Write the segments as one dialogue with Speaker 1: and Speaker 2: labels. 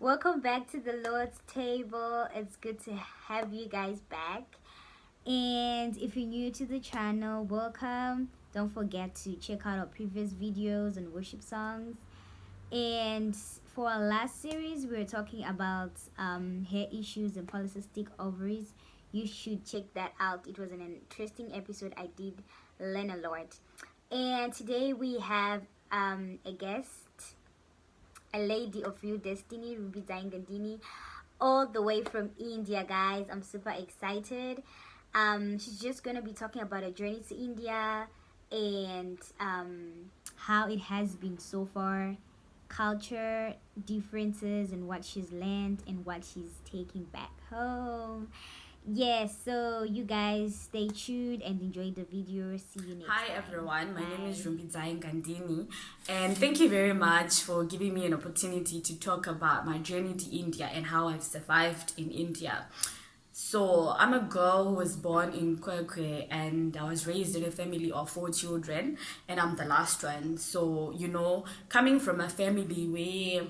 Speaker 1: Welcome back to the Lord's table. It's good to have you guys back. And if you're new to the channel, welcome. Don't forget to check out our previous videos and worship songs. And for our last series, we were talking about hair issues and polycystic ovaries. You should check that out. It was an interesting episode. I did learn a lot. And today we have a guest, a lady of real destiny, Rumbidzai Ngandini, all the way from India, guys. I'm super excited. She's just gonna be talking about her journey to India and how it has been so far, culture differences, and what she's learned and what she's taking back home. Yes, so you guys stay tuned and enjoy the video. See you next
Speaker 2: Hi
Speaker 1: time.
Speaker 2: everyone, my name is
Speaker 1: Bye.
Speaker 2: Rumbidzai Ngandini, and thank you very much for giving me an opportunity to talk about my journey to India and how I've survived in India. So I'm a girl who was born in Kwekwe, and I was raised in a family of 4 children, and I'm the last one. So, coming from a family where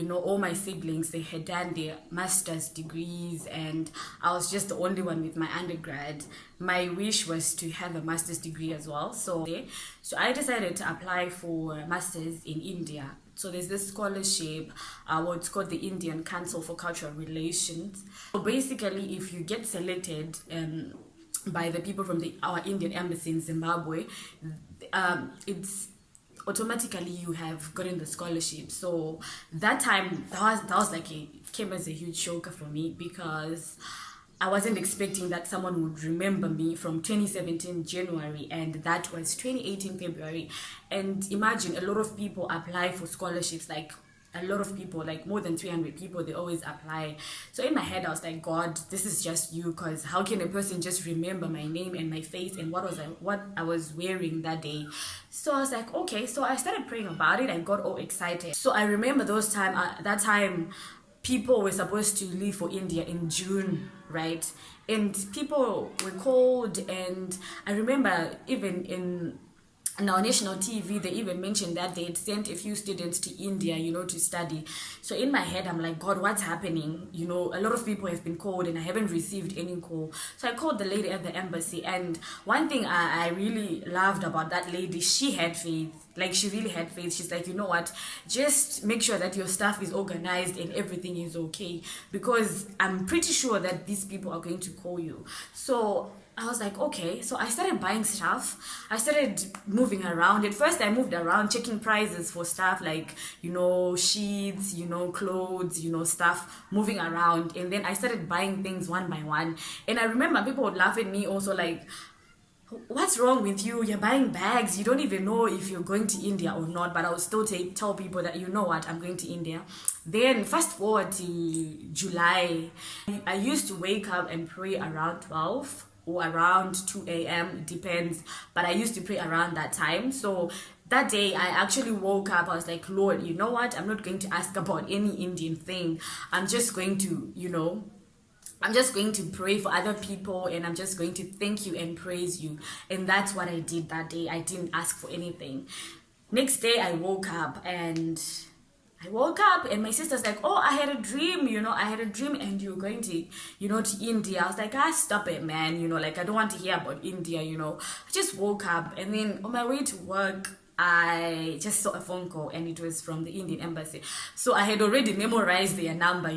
Speaker 2: all my siblings, they had done their master's degrees and I was just the only one with my undergrad. My wish was to have a master's degree as well. So I decided to apply for a master's in India. So there's this scholarship, what's called the Indian Council for Cultural Relations. So basically, if you get selected by the people from our Indian embassy in Zimbabwe, it's automatically you have gotten the scholarship. So that time, that was like came as a huge shocker for me, because I wasn't expecting that someone would remember me from 2017 January, and that was 2018 February. And imagine, a lot of people apply for scholarships, like a lot of people, like more than 300 people, they always apply. So in my head, I was like, God, this is just you, because how can a person just remember my name and my face and what I was wearing that day? So I was like, okay. So I started praying about it. I got all excited. So I remember that time, people were supposed to leave for India in June, right? And people were called, and I remember even in our national TV, they even mentioned that they had sent a few students to India, to study. So in my head, I'm like, God, what's happening? A lot of people have been called and I haven't received any call. So I called the lady at the embassy, and one thing I really loved about that lady, she had faith. Like, she really had faith. She's like, you know what, just make sure that your stuff is organized and everything is okay, because I'm pretty sure that these people are going to call you. So I was like, okay. So I started buying stuff. I started moving around. At first, I moved around checking prices for stuff like, sheets, clothes, stuff, moving around. And then I started buying things one by one. And I remember people would laugh at me also, like, what's wrong with you? You're buying bags. You don't even know if you're going to India or not. But I would still tell people that, you know what, I'm going to India. Then fast forward to July. I used to wake up and pray around 12 or around 2 a.m. It depends. But I used to pray around that time. So that day I actually woke up. I was like, Lord, you know what? I'm not going to ask about any Indian thing. I'm just going to, I'm just going to pray for other people, and I'm just going to thank you and praise you. And that's what I did that day. I didn't ask for anything. Next day I woke up and my sister's like, oh, I had a dream, and you're going to, to India. I was like, stop it, man. Like, I don't want to hear about India, I just woke up, and then on my way to work, I just saw a phone call, and it was from the Indian embassy. So I had already memorized their number,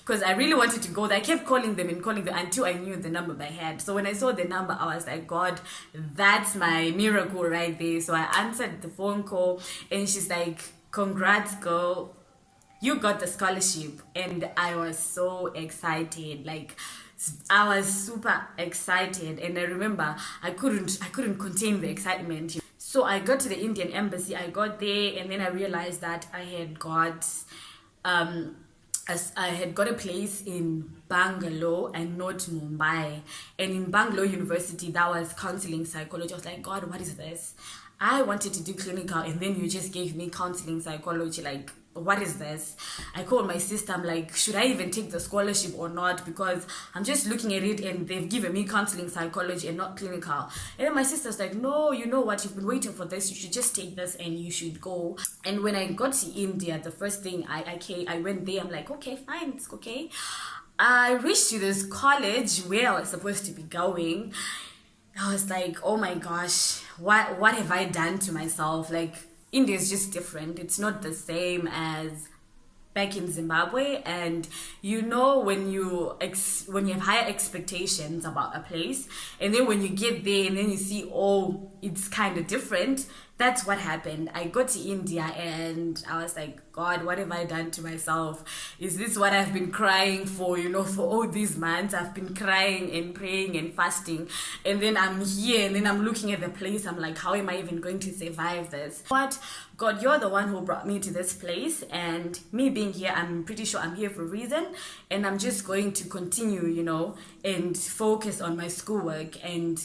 Speaker 2: because I really wanted to go there. I kept calling them until I knew the number by head. So when I saw the number, I was like, God, that's my miracle right there. So I answered the phone call, and she's like, congrats, girl, you got the scholarship. And I was so excited. Like, I was super excited, and I remember I couldn't contain the excitement. So I got to the Indian embassy. I got there, and then I realized that I had got a place in Bangalore and not Mumbai. And in Bangalore University, that was counselling psychology. I was like, God, what is this? I wanted to do clinical, and then you just gave me counselling psychology. Like, what is this? I called my sister. I'm like, should I even take the scholarship or not? Because I'm just looking at it and they've given me counseling psychology and not clinical. And then my sister's like, no, you know what? You've been waiting for this. You should just take this and you should go. And when I got to India, the first thing I went there. I'm like, okay, fine, it's okay. I reached to this college where I was supposed to be going. I was like, oh my gosh, what have I done to myself? Like, India is just different. It's not the same as back in Zimbabwe. And you know, when you have higher expectations about a place, and then when you get there and then you see, oh, it's kind of different. That's what happened. I got to India and I was like, God, what have I done to myself? Is this what I've been crying for, for all these months? I've been crying and praying and fasting. And then I'm here and then I'm looking at the place. I'm like, how am I even going to survive this? What? God, you're the one who brought me to this place. And me being here, I'm pretty sure I'm here for a reason. And I'm just going to continue, and focus on my schoolwork and,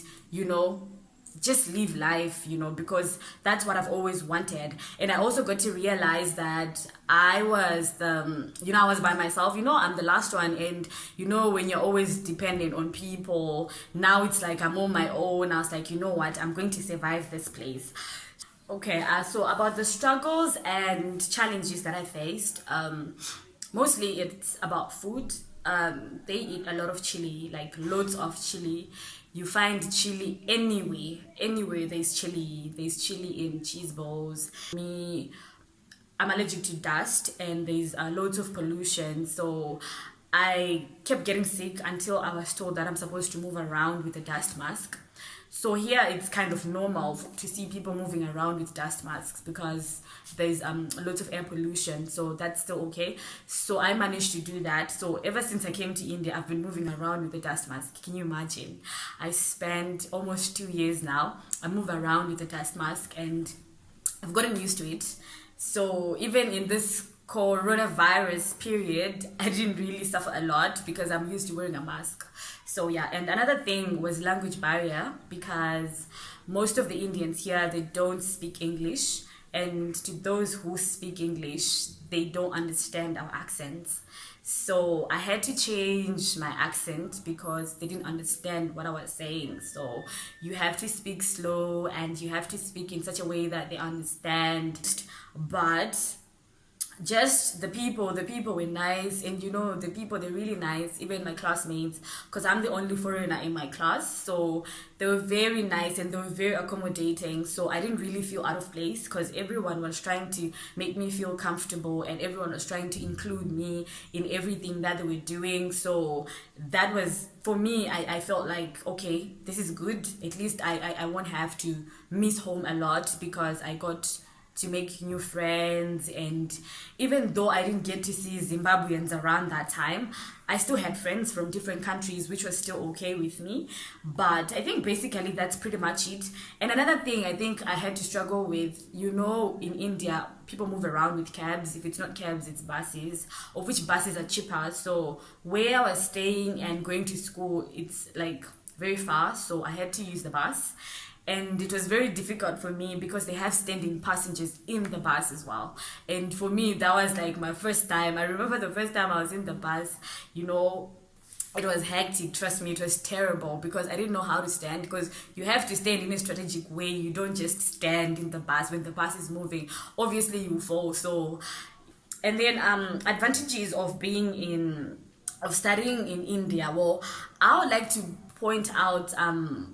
Speaker 2: just live life, because that's what I've always wanted. And I also got to realize that I was I was by myself, I'm the last one. And, when you're always dependent on people, now it's like I'm on my own. I was like, you know what, I'm going to survive this place. Okay, so about the struggles and challenges that I faced, mostly it's about food. They eat a lot of chili, like loads of chili. You find chili anywhere there's chili. There's chili in cheese balls. I'm allergic to dust and there's loads of pollution. So I kept getting sick until I was told that I'm supposed to move around with a dust mask. So here it's kind of normal to see people moving around with dust masks because there's lots of air pollution, so that's still okay. So I managed to do that. So ever since I came to India, I've been moving around with the dust mask. Can you imagine? I spent almost 2 years now. I move around with the dust mask and I've gotten used to it. So even in this coronavirus period, I didn't really suffer a lot because I'm used to wearing a mask. So yeah, and another thing was language barrier because most of the Indians here, they don't speak English. And to those who speak English, they don't understand our accents. So I had to change my accent because they didn't understand what I was saying. So you have to speak slow and you have to speak in such a way that they understand. But just the people were nice, and the people, they're really nice, even my classmates, because I'm the only foreigner in my class. So they were very nice and they were very accommodating. So I didn't really feel out of place because everyone was trying to make me feel comfortable and everyone was trying to include me in everything that they were doing. So that was, for me, I felt like, okay, this is good. At least I won't have to miss home a lot because I got to make new friends. And even though I didn't get to see Zimbabweans around that time, I still had friends from different countries, which was still okay with me. But I think basically that's pretty much it. And another thing I think I had to struggle with, in India, people move around with cabs. If it's not cabs, it's buses, of which buses are cheaper. So where I was staying and going to school, it's like very far. So I had to use the bus. And it was very difficult for me because they have standing passengers in the bus as well. And for me, that was like my first time. I remember the first time I was in the bus, it was hectic. Trust me, it was terrible because I didn't know how to stand, because you have to stand in a strategic way. You don't just stand in the bus when the bus is moving. Obviously, you fall. So, and then advantages of studying in India. Well, I would like to point out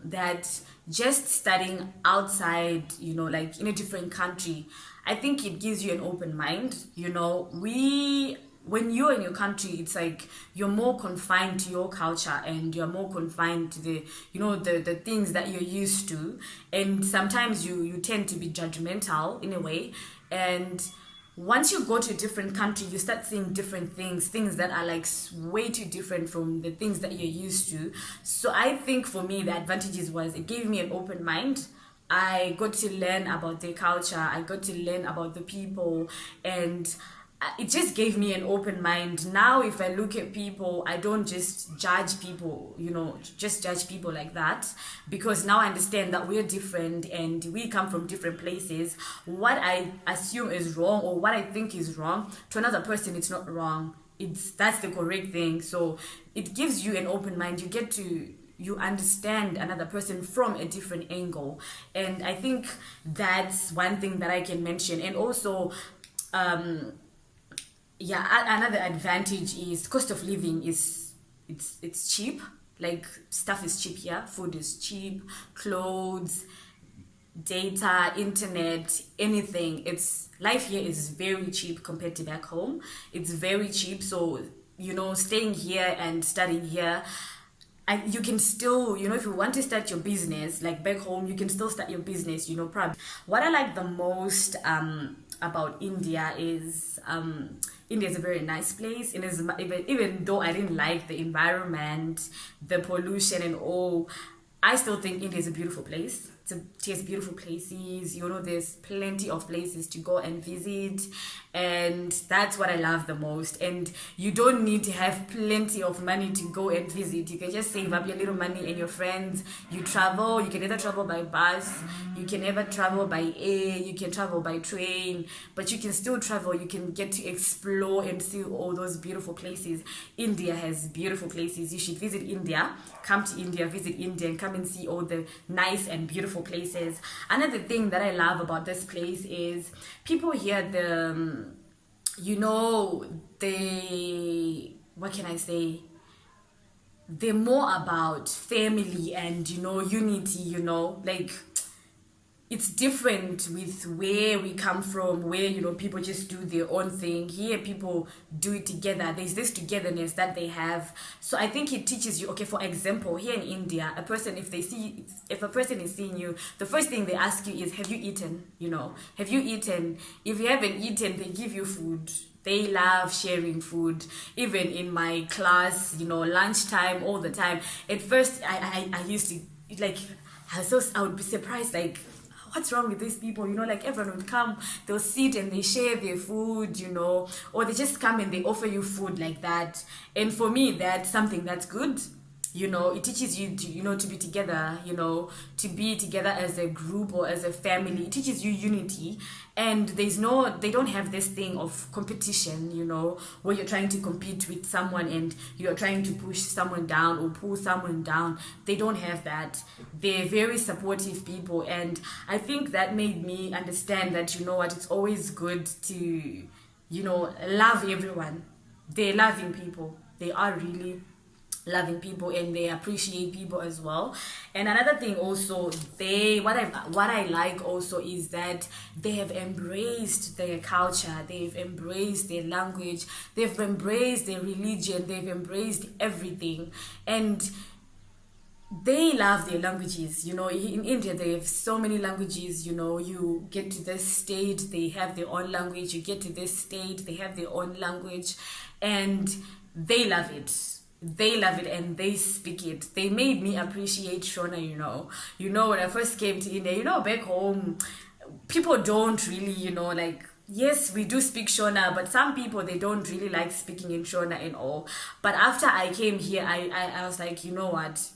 Speaker 2: that just studying outside, like in a different country, I think it gives you an open mind. When you're in your country, it's like you're more confined to your culture and you're more confined to the things that you're used to. And sometimes you tend to be judgmental in a way. And once you go to a different country, you start seeing different things that are like way too different from the things that you're used to. So I think for me, the advantages was it gave me an open mind. I got to learn about their culture. I got to learn about the people. And it just gave me an open mind. Now if I look at people, I don't just judge people, just judge people like that, because now I understand that we're different and we come from different places. What I assume is wrong, or what I think is wrong, to another person it's not wrong. That's the correct thing. So it gives you an open mind. You understand another person from a different angle, and I think that's one thing that I can mention. And also, another advantage is cost of living is it's cheap. Like, stuff is cheap here, food is cheap, clothes, data, internet, anything. It's life here is very cheap compared to back home. It's very cheap. So staying here and studying here, you can still, if you want to start your business, like back home, you can still start your business, probably. What I like the most about India is India is a very nice place. It is, even though I didn't like the environment, the pollution and all, I still think India is a beautiful place. It has beautiful places. There's plenty of places to go and visit, and that's what I love the most. And you don't need to have plenty of money to go and visit. You can just save up your little money and your friends. You travel. You can either travel by bus, you can either travel by air, you can travel by train, but you can still travel. You can get to explore and see all those beautiful places. India has beautiful places. You should visit India. Come to India, visit India, and come and see all the nice and beautiful places. Another thing that I love about this place is people here, what can I say? They're more about family and, unity, like, it's different with where we come from, where people just do their own thing. Here people do it together. There's this togetherness that they have. So I think it teaches you. Okay, for example, here in India, if a person is seeing you, the first thing they ask you is, have you eaten? Have you eaten? If you haven't eaten, they give you food. They love sharing food. Even in my class, lunchtime, all the time. At first I used to, like, I would be surprised, like, what's wrong with these people? Like, everyone would come, they'll sit and they share their food, or they just come and they offer you food like that. And for me, that's something that's good. It teaches you to, to be together, to be together as a group or as a family. It teaches you unity. And they don't have this thing of competition, where you're trying to compete with someone and you're trying to push someone down or pull someone down. They don't have that. They're very supportive people. And I think that made me understand that, it's always good to, love everyone. They're loving people. They are really loving people, and they appreciate people as well. And another thing also, what I like also is that they have embraced their culture, they've embraced their language, they've embraced their religion, they've embraced everything, and they love their languages. In India they have so many languages. You get to this state, they have their own language. You get to this state, they have their own language, and they love it. They love it and they speak it. They made me appreciate Shona, when I first came to India, back home, people don't really, like, yes, we do speak Shona, but some people, they don't really like speaking in Shona and all. But after I came here, I was like, what?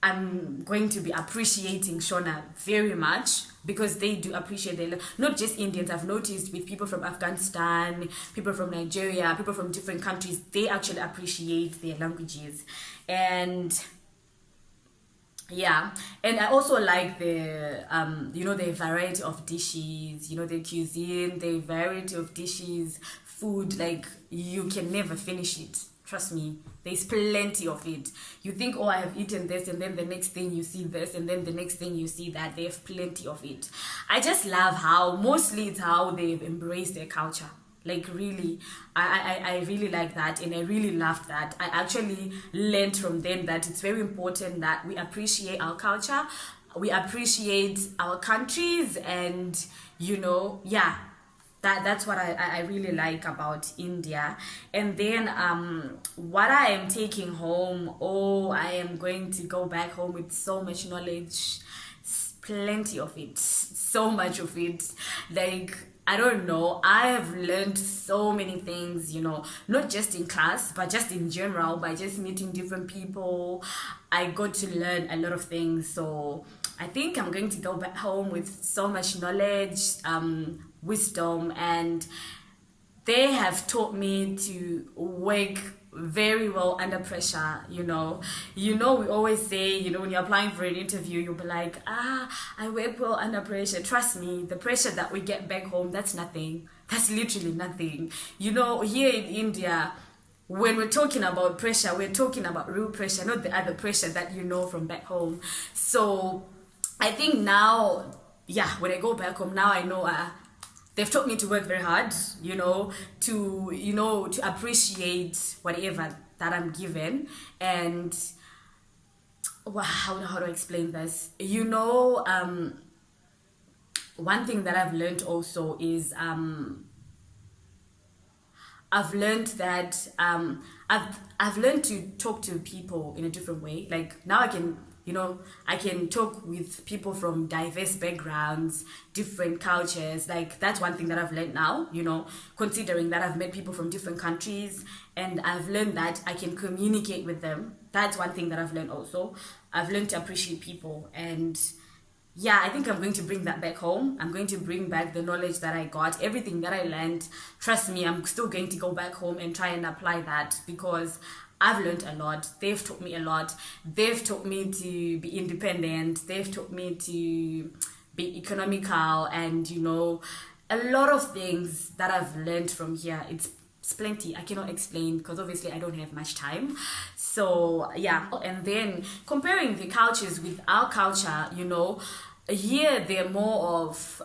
Speaker 2: I'm going to be appreciating Shona very much, because they do appreciate their, not just Indians. I've noticed with people from Afghanistan, people from Nigeria, people from different countries, they actually appreciate their languages. And yeah, and I also like the the variety of dishes, the cuisine, the variety of dishes, food. Like, you can never finish it. Trust me, there's plenty of it. You think, I have eaten this, and then the next thing you see this, and then the next thing you see that. They have plenty of it. I just love it's how they've embraced their culture. Like, really, I really like that, and I really loved that. I actually learned from them that it's very important that we appreciate our culture, we appreciate our countries, and that's what I really like about India. And then what I am taking home, I am going to go back home with so much knowledge, plenty of it, so much of it. Like, I don't know, I have learned so many things, not just in class, but just in general, by just meeting different people. I got to learn a lot of things. So I think I'm going to go back home with so much knowledge, wisdom, and they have taught me to work very well under pressure. We always say, when you're applying for an interview, you'll be like, I work well under pressure. Trust me, the pressure that we get back home, that's nothing. That's literally nothing. Here in India, when we're talking about pressure, we're talking about real pressure, not the other pressure that from back home. So I think now, when I go back home, now I know they've taught me to work very hard, to appreciate whatever that I'm given. And how do I explain this? One thing that I've learned also is I've learned that I've learned to talk to people in a different way. Like now I can talk with people from diverse backgrounds, different cultures. Like that's one thing that I've learned now, considering that I've met people from different countries, and I've learned that I can communicate with them. That's one thing that I've learned also. I've learned to appreciate people, and I think I'm going to bring that back home. I'm going to bring back the knowledge that I got, everything that I learned. Trust me, I'm still going to go back home and try and apply that, because I've learned a lot. They've taught me a lot. They've taught me to be independent. They've taught me to be economical, and a lot of things that I've learned from here. It's plenty. I cannot explain, because obviously I don't have much time. So and then comparing the cultures with our culture, here they're more of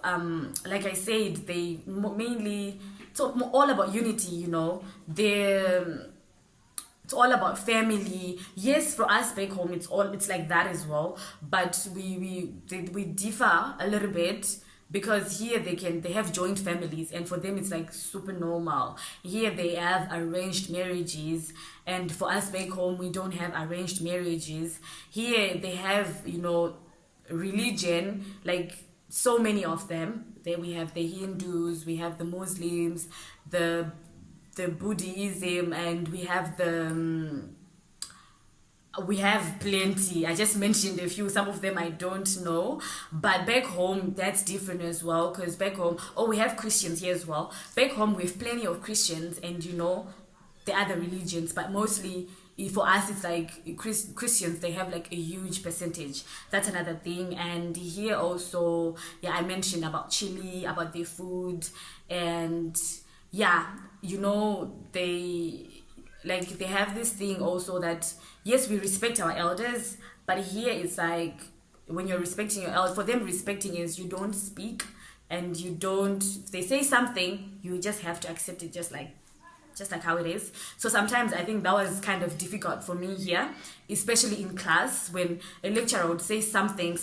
Speaker 2: like I said, they mainly talk all about unity. It's all about family. Yes, for us back home, it's like that as well. But we differ a little bit, because here they have joint families, and for them it's like super normal. Here they have arranged marriages, and for us back home we don't have arranged marriages. Here they have religion, like so many of them. We have the Hindus, we have the Muslims, the Buddhism, and we have plenty. I just mentioned a few. Some of them I don't know, but back home that's different as well, because back home, we have Christians here as well. Back home we have plenty of Christians, and the other religions, but mostly for us it's like Christians, they have like a huge percentage. That's another thing. And here also, I mentioned about chili, about their food, and they have this thing also that, yes, we respect our elders, but here it's like, when you're respecting your elders, for them respecting is you don't speak, and if they say something, you just have to accept it just like how it is. So sometimes I think that was kind of difficult for me here, especially in class, when a lecturer would say something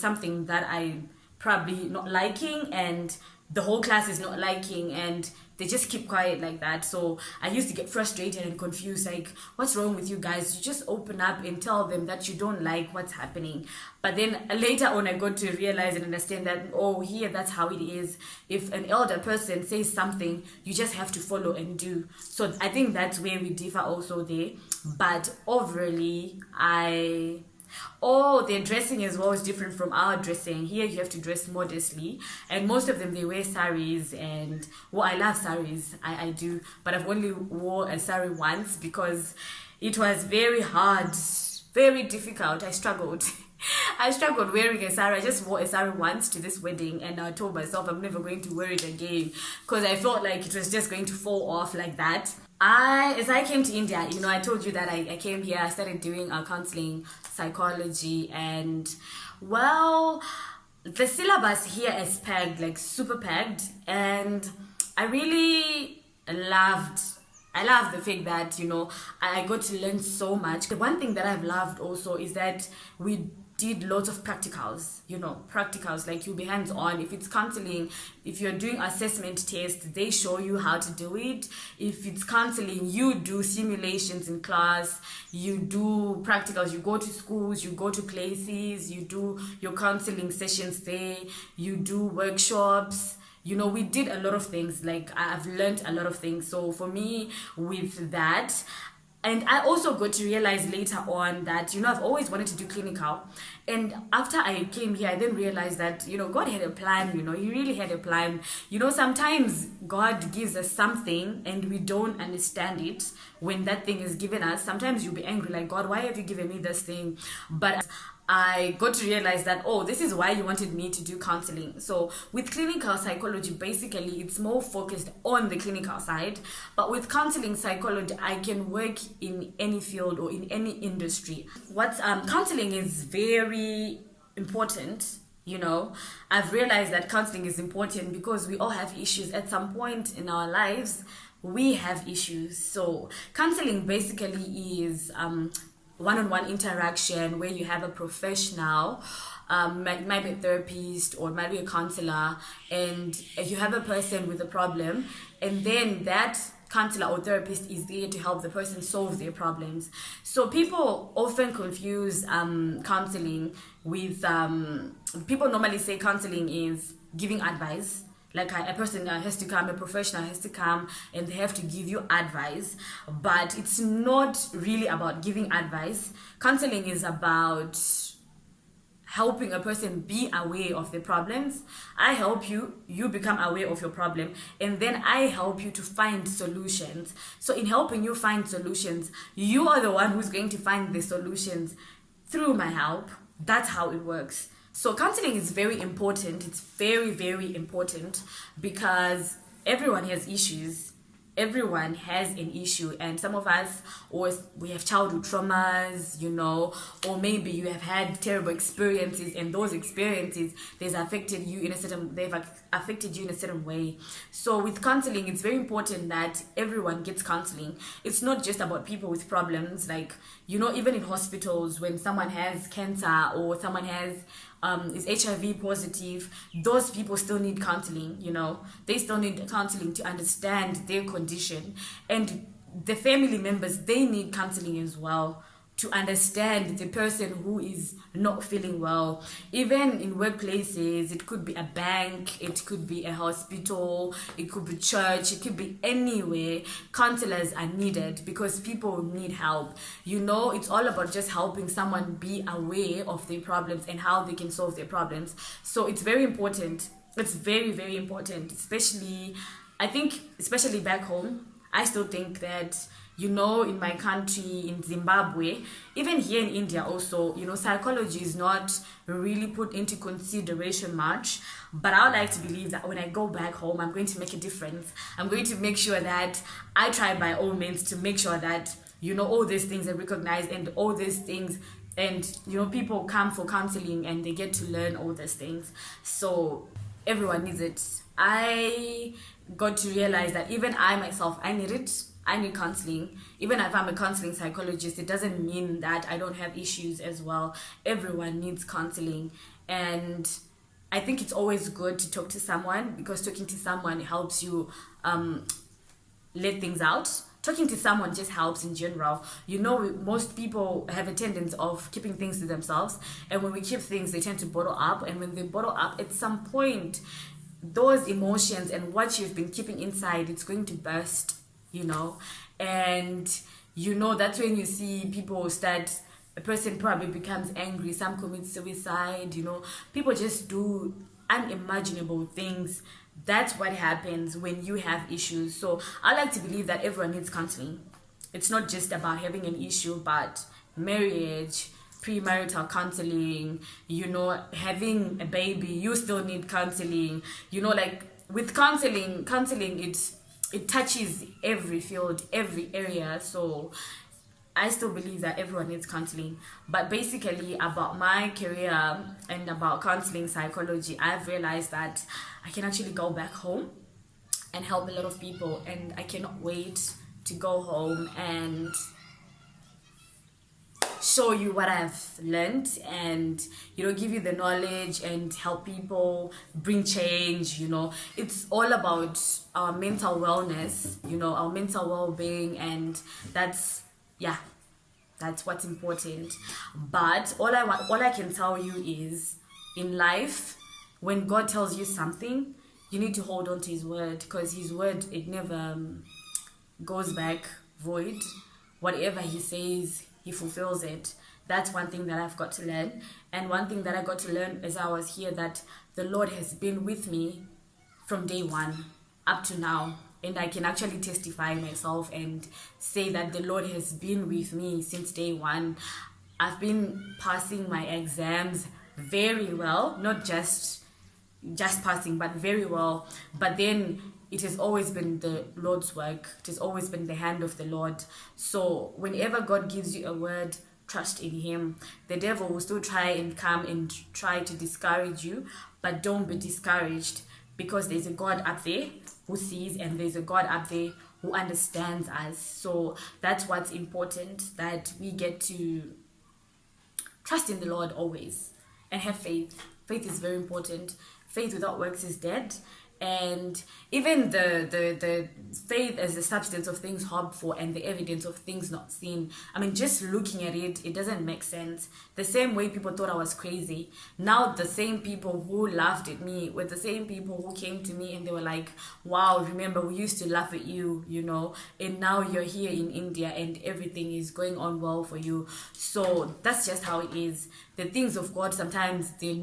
Speaker 2: that I probably not liking, and the whole class is not liking, and they just keep quiet like that. So I used to get frustrated and confused, like, what's wrong with you guys? You just open up and tell them that you don't like what's happening. But then later on I got to realize and understand that, here that's how it is. If an elder person says something, you just have to follow and do. So I think that's where we differ also there. But overally, their dressing as well is different from our dressing. Here you have to dress modestly, and most of them, they wear saris. And I love saris, I do, but I've only wore a sari once, because it was very hard, very difficult. I struggled wearing a sari. I just wore a sari once to this wedding, and I told myself I'm never going to wear it again, because I felt like it was just going to fall off like that. As I came to India, I told you that I came here, I started doing counseling, psychology, and the syllabus here is packed, like super packed, and I really loved the fact that, I got to learn so much. The one thing that I've loved also is that we did lots of practicals, like you'll be hands-on. If it's counseling, if you're doing assessment tests, they show you how to do it. If it's counseling, you do simulations in class, you do practicals, you go to schools, you go to places, you do your counseling sessions there, you do workshops, we did a lot of things. Like, I've learned a lot of things. So for me, with that, and I also got to realize later on that, I've always wanted to do clinical. And after I came here, I then realized that, God had a plan, He really had a plan. Sometimes God gives us something and we don't understand it when that thing is given us. Sometimes you'll be angry, like, God, why have you given me this thing? But I got to realize that, this is why you wanted me to do counseling. So with clinical psychology, basically, it's more focused on the clinical side. But with counseling psychology, I can work in any field or in any industry. Counseling is very important. I've realized that counseling is important because we all have issues at some point in our lives. We have issues. So counseling basically is one-on-one interaction where you have a professional, might be a therapist or might be a counselor, and you have a person with a problem, and then that counselor or therapist is there to help the person solve their problems. So people often confuse counseling with people normally say counseling is giving advice. Like a person has to come, a professional has to come, and they have to give you advice. But it's not really about giving advice. Counseling is about helping a person be aware of the problems. I help you, you become aware of your problem, and then I help you to find solutions. So in helping you find solutions, you are the one who's going to find the solutions through my help. That's how it works. So counseling is very important. It's very, very important because everyone has issues. Everyone has an issue, and some of us, or we have childhood traumas, or maybe you have had terrible experiences, and those experiences they've affected you in a certain way. So with counseling, it's very important that everyone gets counseling. It's not just about people with problems, like even in hospitals, when someone has cancer or someone is HIV positive, those people still need counseling. They still need counseling to understand their condition, and the family members, they need counseling as well to understand the person who is not feeling well. Even in workplaces, it could be a bank, it could be a hospital, it could be church, it could be anywhere. Counselors are needed because people need help. It's all about just helping someone be aware of their problems and how they can solve their problems. So it's very important. It's very, very important, especially back home. I still think that in my country, in Zimbabwe, even here in India also, psychology is not really put into consideration much. But I would like to believe that when I go back home, I'm going to make a difference. I'm going to make sure that I try by all means to make sure that, all these things are recognized, and all these things, and, people come for counseling and they get to learn all these things. So everyone needs it. I got to realize that even I myself, I need it. I need counseling. Even if I'm a counseling psychologist, it doesn't mean that I don't have issues as well. Everyone needs counseling. And I think it's always good to talk to someone, because talking to someone helps you let things out. Talking to someone just helps in general. Most people have a tendency of keeping things to themselves. And when we keep things, they tend to bottle up. And when they bottle up, at some point, those emotions and what you've been keeping inside, it's going to burst. And that's when you see people a person probably becomes angry, some commit suicide, people just do unimaginable things. That's what happens when you have issues. So I like to believe that everyone needs counseling. It's not just about having an issue, but marriage, premarital counseling, having a baby, you still need counseling. Like with counseling, it touches every field, every area. So I still believe that everyone needs counseling. But basically, about my career and about counseling psychology, I've realized that I can actually go back home and help a lot of people. And I cannot wait to go home and show you what I've learned, and give you the knowledge and help people bring change. It's all about our mental wellness, our mental well-being, and that's what's important. But all I can tell you is, in life, when God tells you something, you need to hold on to his word, because his word, it never goes back void. Whatever he says, he fulfills it. That's one thing that I've got to learn. And one thing that I got to learn as I was here, that the Lord has been with me from day one up to now. And I can actually testify myself and say that the Lord has been with me since day one. I've been passing my exams very well, not just passing, but very well. But then it has always been the Lord's work. It has always been the hand of the Lord. So whenever God gives you a word, trust in him. The devil will still try and come and try to discourage you, but don't be discouraged, because there's a God up there who sees, and there's a God up there who understands us. So that's what's important, that we get to trust in the Lord always and have faith. Faith is very important. Faith without works is dead. And even the faith as the substance of things hoped for and the evidence of things not seen. I mean, just looking at it, it doesn't make sense. The same way people thought I was crazy, now the same people who laughed at me were the same people who came to me and they were like, wow, remember we used to laugh at you, you know, and now you're here in India and everything is going on well for you. So that's just how it is. The things of God, sometimes they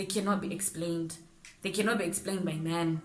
Speaker 2: cannot be explained. They cannot be explained by man,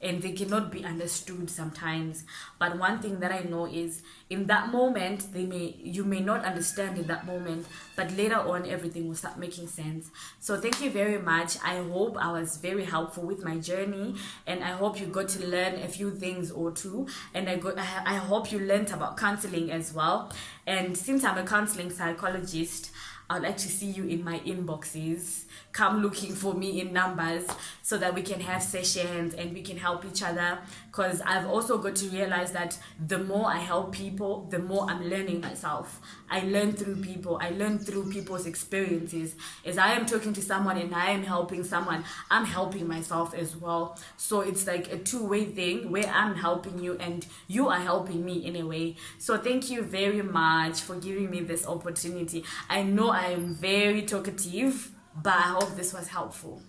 Speaker 2: and they cannot be understood sometimes. But one thing that I know is, in that moment, you may not understand in that moment, but later on everything will start making sense. So thank you very much. I hope I was very helpful with my journey, and I hope you got to learn a few things or two, and I hope you learned about counseling as well. And since I'm a counseling psychologist, I'd like to see you in my inboxes. Come looking for me in numbers so that we can have sessions and we can help each other. Because I've also got to realize that the more I help people, the more I'm learning myself. I learn through people. I learn through people's experiences. As I am talking to someone and I am helping someone, I'm helping myself as well. So it's like a two-way thing where I'm helping you and you are helping me in a way. So thank you very much for giving me this opportunity. I know I am very talkative, but I hope this was helpful.